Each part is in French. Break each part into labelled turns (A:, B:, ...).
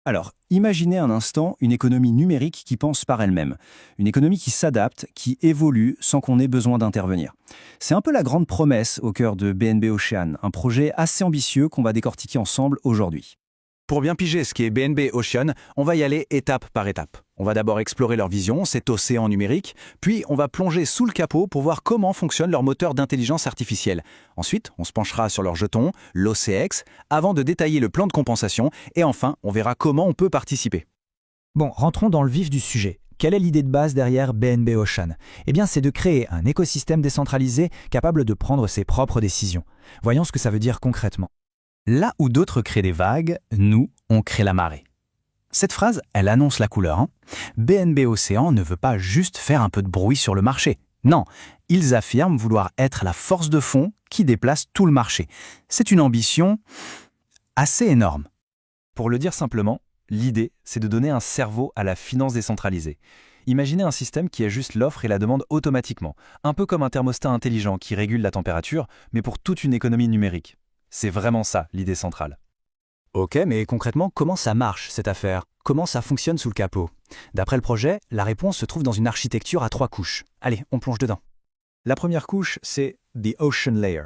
A: Alors, imaginez un instant une économie numérique qui pense par elle-même. Une économie qui s'adapte, qui évolue sans qu'on ait besoin d'intervenir. C'est un peu la grande promesse au cœur de BNB Ocean, un projet assez ambitieux qu'on va décortiquer ensemble aujourd'hui.
B: Pour bien piger ce qui est BNB Ocean, on va y aller étape par étape. On va d'abord explorer leur vision, cet océan numérique, puis on va plonger sous le capot pour voir comment fonctionne leur moteur d'intelligence artificielle. Ensuite, on se penchera sur leur jeton, l'OCX, avant de détailler le plan de compensation, et enfin, on verra comment on peut participer.
C: Bon, rentrons dans le vif du sujet. Quelle est l'idée de base derrière BNB Ocean? Eh bien, c'est de créer un écosystème décentralisé capable de prendre ses propres décisions. Voyons ce que ça veut dire concrètement.
A: Là où d'autres créent des vagues, nous, on crée la marée. Cette phrase, elle annonce la couleur. BNB Océan ne veut pas juste faire un peu de bruit sur le marché. Non, ils affirment vouloir être la force de fond qui déplace tout le marché. C'est une ambition assez énorme.
D: Pour le dire simplement, l'idée, c'est de donner un cerveau à la finance décentralisée. Imaginez un système qui ajuste l'offre et la demande automatiquement, un peu comme un thermostat intelligent qui régule la température, mais pour toute une économie numérique. C'est vraiment ça, l'idée centrale.
C: Ok, mais concrètement, comment ça marche cette affaire? Comment ça fonctionne sous le capot? D'après le projet, la réponse se trouve dans une architecture à 3 couches. Allez, on plonge dedans.
D: La première couche, c'est The Ocean Layer.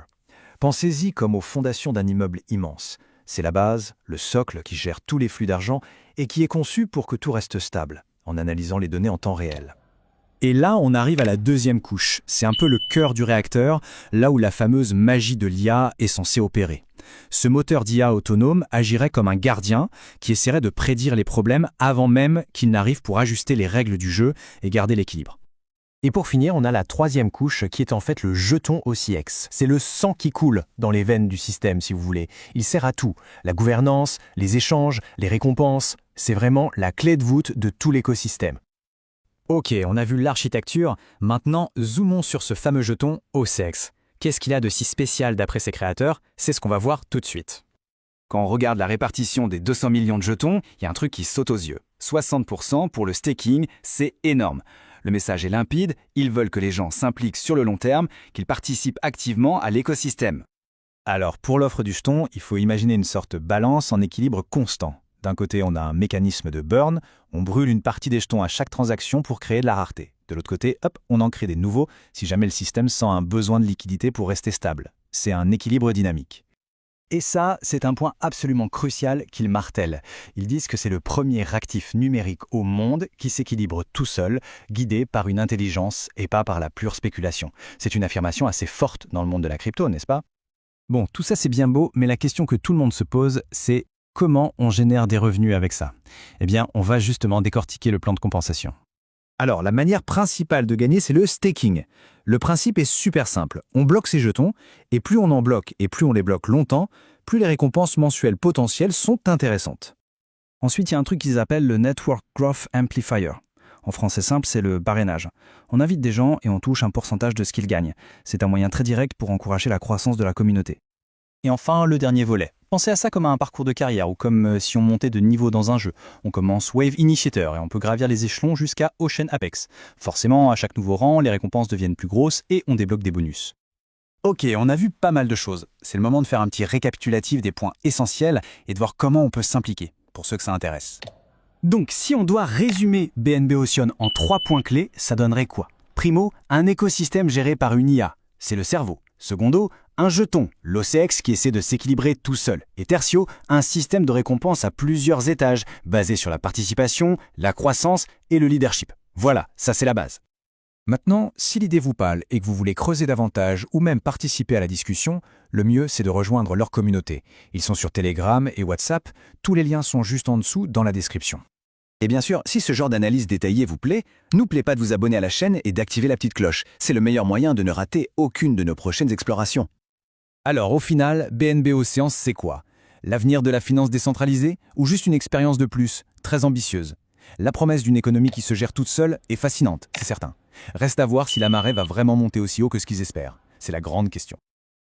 D: Pensez-y comme aux fondations d'un immeuble immense. C'est la base, le socle qui gère tous les flux d'argent et qui est conçu pour que tout reste stable, en analysant les données en temps réel.
A: Et là, on arrive à la deuxième couche. C'est un peu le cœur du réacteur, là où la fameuse magie de l'IA est censée opérer. Ce moteur d'IA autonome agirait comme un gardien qui essaierait de prédire les problèmes avant même qu'il n'arrive pour ajuster les règles du jeu et garder l'équilibre.
E: Et pour finir, on a la troisième couche qui est en fait le jeton OCX. C'est le sang qui coule dans les veines du système, si vous voulez. Il sert à tout. La gouvernance, les échanges, les récompenses. C'est vraiment la clé de voûte de tout l'écosystème.
C: Ok, on a vu l'architecture, maintenant zoomons sur ce fameux jeton OCX. Qu'est-ce qu'il a de si spécial d'après ses créateurs? C'est ce qu'on va voir tout de suite.
A: Quand on regarde la répartition des 200 millions de jetons, il y a un truc qui saute aux yeux. 60% pour le staking, c'est énorme. Le message est limpide, ils veulent que les gens s'impliquent sur le long terme, qu'ils participent activement à l'écosystème.
D: Alors, pour l'offre du jeton, il faut imaginer une sorte de balance en équilibre constant. D'un côté, on a un mécanisme de burn, on brûle une partie des jetons à chaque transaction pour créer de la rareté. De l'autre côté, hop, on en crée des nouveaux si jamais le système sent un besoin de liquidité pour rester stable. C'est un équilibre dynamique.
C: Et ça, c'est un point absolument crucial qu'ils martèlent. Ils disent que c'est le premier actif numérique au monde qui s'équilibre tout seul, guidé par une intelligence et pas par la pure spéculation. C'est une affirmation assez forte dans le monde de la crypto, n'est-ce pas?
A: Bon, tout ça c'est bien beau, mais la question que tout le monde se pose, c'est comment on génère des revenus avec ça? Eh bien, on va justement décortiquer le plan de compensation. Alors, la manière principale de gagner, c'est le staking. Le principe est super simple. On bloque ces jetons, et plus on en bloque et plus on les bloque longtemps, plus les récompenses mensuelles potentielles sont intéressantes. Ensuite, il y a un truc qu'ils appellent le Network Growth Amplifier. En français simple, c'est le parrainage. On invite des gens et on touche un pourcentage de ce qu'ils gagnent. C'est un moyen très direct pour encourager la croissance de la communauté. Et enfin, le dernier volet. Pensez à ça comme à un parcours de carrière ou comme si on montait de niveau dans un jeu. On commence Wave Initiator et on peut gravir les échelons jusqu'à Ocean Apex. Forcément, à chaque nouveau rang, les récompenses deviennent plus grosses et on débloque des bonus. Ok, on a vu pas mal de choses. C'est le moment de faire un petit récapitulatif des points essentiels et de voir comment on peut s'impliquer, pour ceux que ça intéresse. Donc, si on doit résumer BNB Ocean en 3 points clés, ça donnerait quoi? Primo, un écosystème géré par une IA. C'est le cerveau. Secondo, un jeton, l'OCX qui essaie de s'équilibrer tout seul. Et tertio, un système de récompense à plusieurs étages, basé sur la participation, la croissance et le leadership. Voilà, ça c'est la base.
D: Maintenant, si l'idée vous parle et que vous voulez creuser davantage ou même participer à la discussion, le mieux c'est de rejoindre leur communauté. Ils sont sur Telegram et WhatsApp, tous les liens sont juste en dessous dans la description.
A: Et bien sûr, si ce genre d'analyse détaillée vous plaît, n'oubliez pas de vous abonner à la chaîne et d'activer la petite cloche. C'est le meilleur moyen de ne rater aucune de nos prochaines explorations. Alors au final, BNB Ocean, c'est quoi? L'avenir de la finance décentralisée ou juste une expérience de plus, très ambitieuse? La promesse d'une économie qui se gère toute seule est fascinante, c'est certain. Reste à voir si la marée va vraiment monter aussi haut que ce qu'ils espèrent. C'est la grande question.